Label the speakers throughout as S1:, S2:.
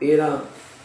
S1: 13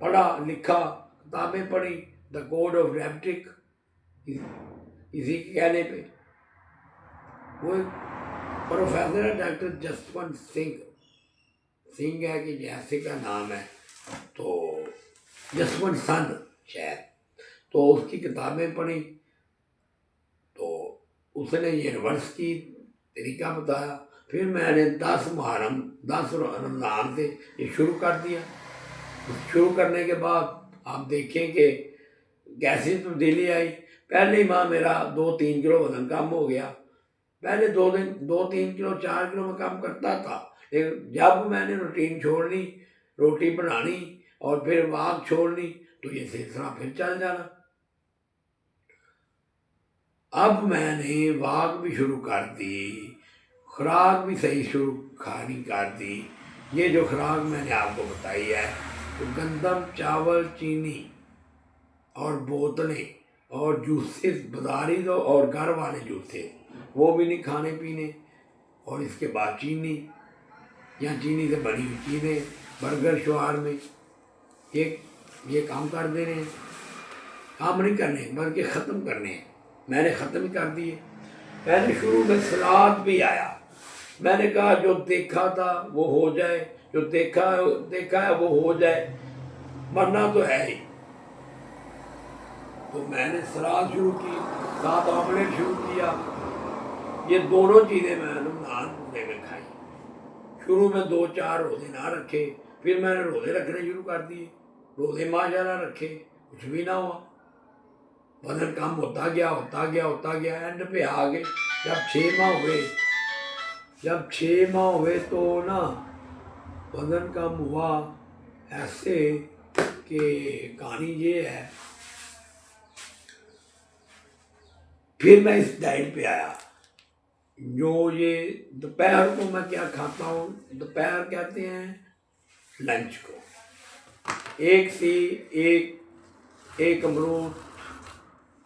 S1: پڑھا لکھا، کتابیں پڑھی، دا کوڈ آف ڈائبٹک، اسی کے کہنے پہ وہ پروفیسر ہے ڈاکٹر جسونت سنگھ ہے کہ جیسے کا نام ہے، تو جسونت سن شاید، تو اس کی کتابیں پڑھی، تو اس نے یونیورس کی طریقہ بتایا۔ پھر میں نے 10 رمضان سے یہ شروع کر دیا۔ شروع کرنے کے بعد آپ دیکھیں کہ کیسی تبدیلی آئی۔ پہلے ماہ میرا 2-3 کلو وزن کم ہو گیا۔ پہلے 2-3 کلو 4 کلو میں کم کرتا تھا، لیکن جب میں نے روٹین چھوڑ لی، روٹی بنانی اور پھر واک چھوڑنی، تو یہ سلسلہ پھر چل جانا۔ اب میں نے واک بھی شروع کر دی، خوراک بھی صحیح شروع کھانی کر دی۔ یہ جو خوراک میں نے آپ کو بتائی ہے، تو گندم، چاول، چینی اور بوتلیں اور جوسز بازاری دو اور گھر والے جوسز وہ بھی نہیں کھانے پینے، اور اس کے بعد چینی یا چینی سے بنی ہوئی چیزیں، برگر شوہر میں یہ کام کر دینے ہیں، کام نہیں کرنے بلکہ ختم کرنے ہیں۔ میں نے ختم کر دیے۔ پہلے شروع میں سلاد بھی آیا، میں نے کہا جو دیکھا تھا وہ ہو جائے، جو دیکھا ہے وہ ہو جائے، مرنا تو ہے ہی۔ تو میں نے سلاد شروع کی، ساتھ آملیٹ شروع کیا۔ یہ دونوں چیزیں میں نے رمضان پورے میں کھائی۔ شروع میں 2-4 روزے نہ رکھے، پھر میں نے روزے رکھنے شروع کر دیے، روزے ماشاءاللہ رکھے، کچھ بھی نہ ہوا، وزن کم ہوتا گیا، اینڈ پہ آ گئے جب 6 ماہ ہوئے تو نا وزن کم ہوا ایسے کہ کہانی یہ ہے۔ پھر میں اس ڈائٹ پہ آیا، جو یہ دوپہر کو میں کیا کھاتا ہوں، دوپہر کہتے ہیں لنچ کو، ایک امرود،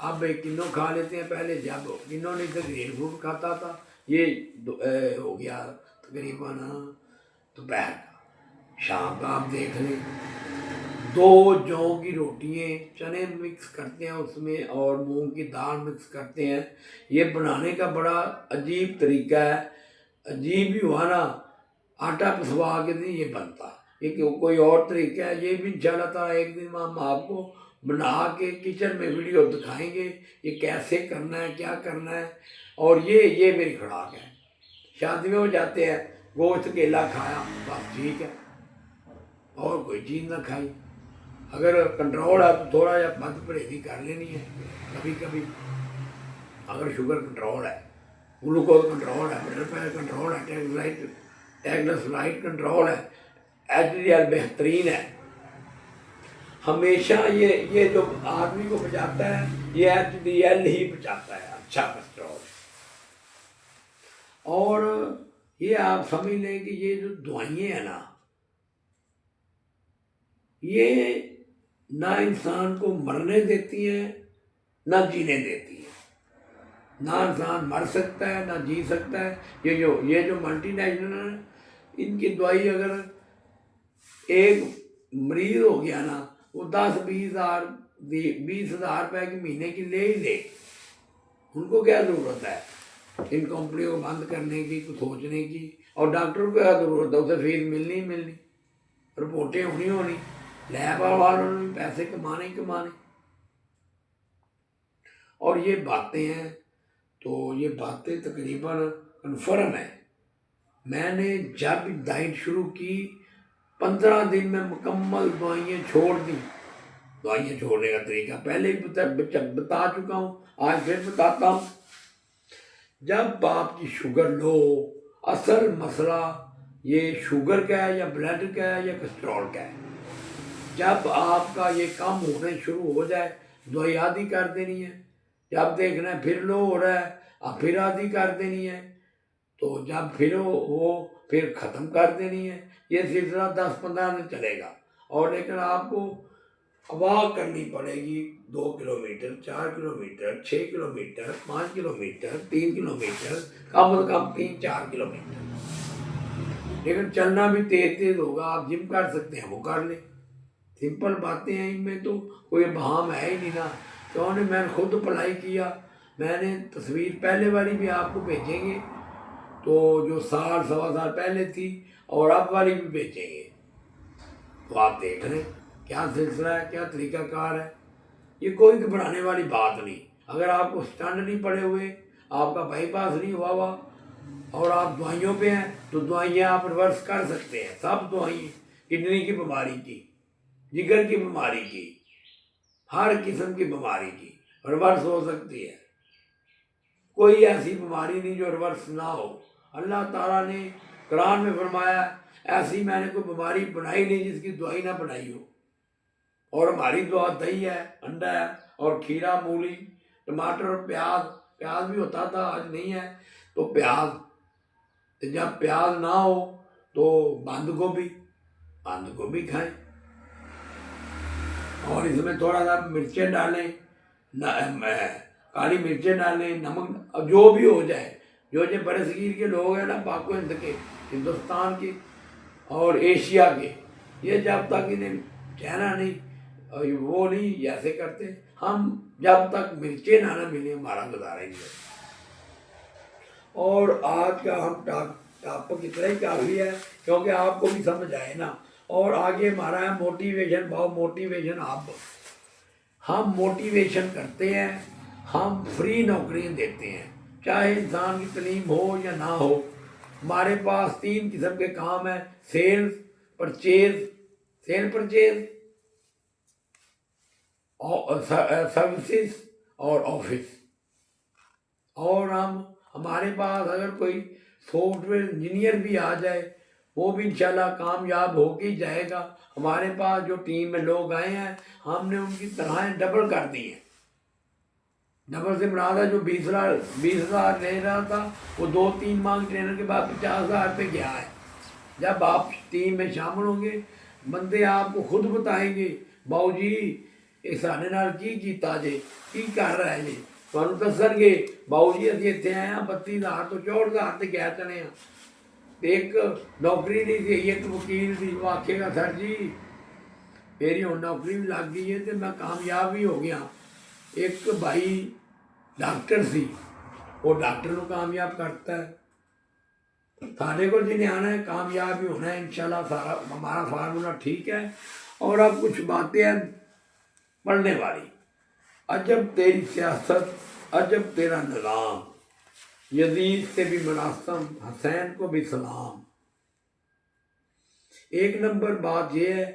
S1: اب 1 کلو کھا لیتے ہیں، پہلے جب کلو نہیں تھے گرین فروٹ کھاتا تھا۔ یہ ہو گیا تقریباً دوپہر کا۔ شام کا آپ دیکھ لیں، 2 جوں کی روٹیاں، چنے مکس کرتے ہیں اس میں اور مونگ کی دال مکس کرتے ہیں۔ یہ بنانے کا بڑا عجیب طریقہ ہے، عجیب بھی ہوا نا، آٹا پسوا کے نہیں یہ بنتا، یہ کوئی اور طریقہ ہے۔ یہ بھی انشاءاللہ تعالیٰ ایک دن ہم آپ کو بنا کے کچن میں ویڈیو دکھائیں گے، یہ کیسے کرنا ہے، کیا کرنا ہے۔ اور یہ میری خوراک ہے۔ شادیوں میں جاتے ہیں، گوشت کیلا کھایا بس ٹھیک ہے، اور کوئی چیز نہ کھائی۔ اگر کنٹرول ہے تو تھوڑا جا بد پرہیزی کر لینی ہے کبھی کبھی۔ اگر شوگر کنٹرول ہے، گلوکوز کنٹرول ہے، بلڈ پریشر کنٹرول ہے، ٹریگلیسرائڈ کنٹرول ہے، HDL بہترین ہے۔ ہمیشہ یہ جو آدمی کو بچاتا ہے یہ HDL ہی بچاتا ہے، اچھا کولسٹرول۔ اور یہ آپ سمجھ لیں کہ یہ جو دوائیں ہیں نا، یہ نہ انسان کو مرنے دیتی ہیں نہ جینے دیتی ہیں، نہ انسان مر سکتا ہے نہ جی سکتا ہے۔ یہ جو ملٹی نیشنل ہیں، ان کی دوائی اگر ایک مریض ہو گیا نا، وہ 10-20 ہزار روپے کی مہینے کی لے ہی لے، ان کو کیا ضرورت ہے ان کمپنیوں کو بند کرنے کی، کچھ سوچنے کی؟ اور ڈاکٹر کو کیا ضرورت ہے، اسے فیس ملنی، رپورٹیں ہونی، لیب والوں نے پیسے کمانے۔ اور یہ باتیں ہیں، تو یہ باتیں تقریباً کنفرم ہیں۔ میں نے جب ڈائٹ شروع کی، 15 دن میں مکمل دوائیں چھوڑ دی۔ دوائیں چھوڑنے کا طریقہ پہلے ہی بتا چکا ہوں، آج پھر بتاتا ہوں۔ جب آپ کی شوگر لو، اصل مسئلہ یہ شوگر کا ہے یا بلڈ کا ہے یا کولسٹرول کا ہے۔ جب آپ کا یہ کم ہونے شروع ہو جائے، دوائی آدھی کر دینی ہے۔ جب دیکھنا ہے پھر لو ہو رہا ہے، اب پھر آدھی کر دینی ہے، تو جب پھر ہو پھر ختم کر دینی ہے۔ یہ سلسلہ 10-15 دن چلے گا، اور لیکن آپ کو واک کرنی پڑے گی 2 kilometre, 4 kilometre, 6 kilometre, 5 kilometre, 3 kilometre, کم از کم 3-4 کلومیٹر۔ لیکن چلنا بھی تیز ہوگا، آپ جم کر سکتے ہیں وہ کر لیں۔ سمپل باتیں ہیں، ان میں تو کوئی بہام ہے ہی نہیں نا. تو میں نے خود اپلائی کیا. میں نے تصویر پہلے والی بھی آپ کو بھیجیں گے، تو جو سال سوا سال پہلے تھی، اور اب والی بھی بھیجیں گے، تو آپ دیکھ لیں کیا سلسلہ ہے، کیا طریقہ کار ہے. یہ کوئی گھبرانے والی بات نہیں. اگر آپ کو اسٹنٹ نہیں پڑے ہوئے، آپ کا بائی پاس نہیں ہوا اور آپ دوائیوں پہ ہیں، تو دوائیاں آپ ریورس کر سکتے ہیں. سب دوائیں، کڈنی کی بیماری کی، جگر کی بیماری کی، ہر قسم کی بیماری کی ریورس ہو سکتی ہے. کوئی ایسی بیماری نہیں جو ریورس نہ ہو. اللہ تعالیٰ نے قرآن میں فرمایا ایسی میں نے کوئی بیماری بنائی نہیں جس کی دوائی نہ بنائی ہو. اور ہماری دعا دہی ہے، انڈا ہے، اور کھیرا، مولی، ٹماٹر اور پیاز. پیاز بھی ہوتا تھا، آج نہیں ہے. تو پیاز، جب پیاز نہ ہو تو بند گوبھی کھائیں، اور اس میں تھوڑا سا مرچیں ڈالیں، کالی مرچیں ڈالیں، نمک، اب جو بھی ہو جائے. جو برِ صغیر کے لوگ ہیں نا، پاک و ہند کے، ہندوستان کے اور ایشیا کے، یہ جب تک انہیں کہنا نہیں، وہ نہیں ایسے کرتے. ہم جب تک مرچیں نہ ملیں ہمارا گزارا ہی نہیں. اور آج کا ہم ٹاپک اتنا ہی کافی ہے، کیونکہ آپ کو بھی سمجھ آئے نا. اور آگے ہمارا ہے موٹیویشن، موٹیویشن ہب. ہم موٹیویشن کرتے ہیں، ہم فری نوکریاں دیتے ہیں، چاہے انسان کی تعلیم ہو یا نہ ہو. ہمارے پاس 3 قسم کے کام ہیں: سیل پرچیز، سروسز اور آفس. اور ہمارے پاس اگر کوئی سافٹ ویئر انجینئر بھی آ جائے، وہ بھی انشاءاللہ کامیاب ہو کے ہی جائے گا. ہمارے پاس جو ٹیم میں لوگ آئے ہیں، ہم نے ان کی تنخواہیں ڈبل کر دی ہیں. ڈبل سے مراد ہے جو 20,000 لے رہا تھا، وہ 2-3 ماہ ٹرینر کے بعد 50,000 پہ گیا ہے. جب آپ ٹیم میں شامل ہوں گے، بندے آپ کو خود بتائیں گے باؤ جی یہ سارے نال کی کیتا جے، کی کر رہا ہے جی. تمہیں دسن گے باؤ جی ابھی اتنے آئے ہیں 32,000 تو 64,000 تے گئے چلے ہیں. ایک نوکری نہیں تھی، ایک وکیل تھی، وہ آکھے گا سر جی میری ہوں نوکری بھی لگ گئی ہے تو میں کامیاب بھی ہو گیا. ایک بھائی ڈاکٹر سی، وہ ڈاکٹر کو کامیاب کرتا ہے. تھانے کو جنہیں آنا ہے کامیاب بھی ہونا ہے انشاءاللہ. سارا ہمارا فارمولا ٹھیک ہے. اور اب کچھ باتیں ہیں پڑھنے والی. عجب تیری سیاست، عجب تیرا نظام، یزید سے بھی مناسب، حسین کو بھی سلام. 1 نمبر بات یہ ہے،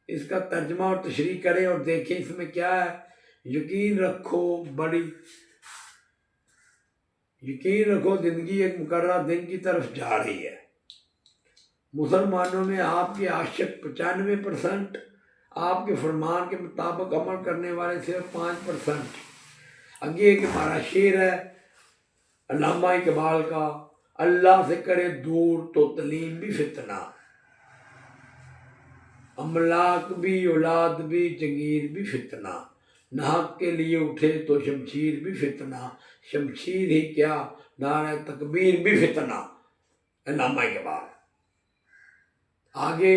S1: اس کا ترجمہ اور تشریح کریں اور دیکھیں اس میں کیا ہے. یقین رکھو زندگی ایک مقررہ دن کی طرف جا رہی ہے. مسلمانوں میں آپ کے عاشق 95%، آپ کے فرمان کے مطابق عمل کرنے والے صرف 5%. آگے ایک ہمارا شعر ہے علامہ اقبال کا: اللہ سے کرے دور تو تعلیم بھی فتنہ، املاک بھی اولاد بھی جنگیر بھی فتنہ، نحق کے لیے اٹھے تو شمشیر بھی فتنہ، شمشیر ہی کیا نعرہ تکبیر بھی فتنہ. علامہ اقبال. آگے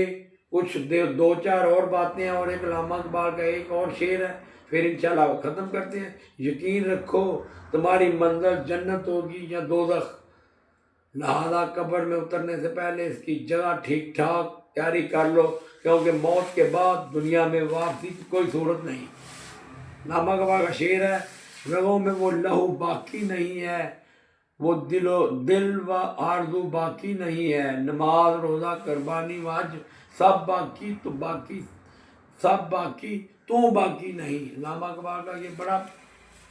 S1: کچھ 2-4 اور باتیں ہیں، اور ایک علامہ اقبال کا ایک اور شعر ہے، پھر انشاءاللہ وہ ختم کرتے ہیں. یقین رکھو تمہاری منزل جنت ہوگی یا دوزخ، لہذا قبر میں اترنے سے پہلے اس کی جگہ ٹھیک ٹھاک تیاری کر لو، کیونکہ موت کے بعد دنیا میں واپسی کی کوئی صورت نہیں. علامہ اقبال کا شعر ہے: رگوں میں وہ لہو باقی نہیں ہے، وہ دل و آرزو باقی نہیں ہے، نماز روزہ قربانی و حج سب باقی تو باقی نہیں. علامہ اقبال کا یہ بڑا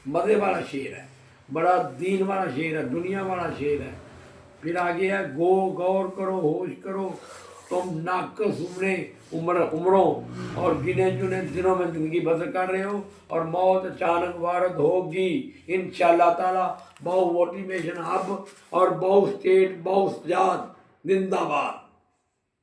S1: مزے والا شعر ہے، بڑا دین والا شعر ہے، دنیا والا شعر ہے. پھر آگے ہے: غور کرو ہوش کرو تم ناقص عمروں اور گنے چنے دنوں میں زندگی بسر کر رہے ہو، اور موت اچانک وارد ہوگی انشاءاللہ تعالی. بہو موٹیویشن ہب اور بہو اسٹیٹ، بہو سجاد، زندہ باد.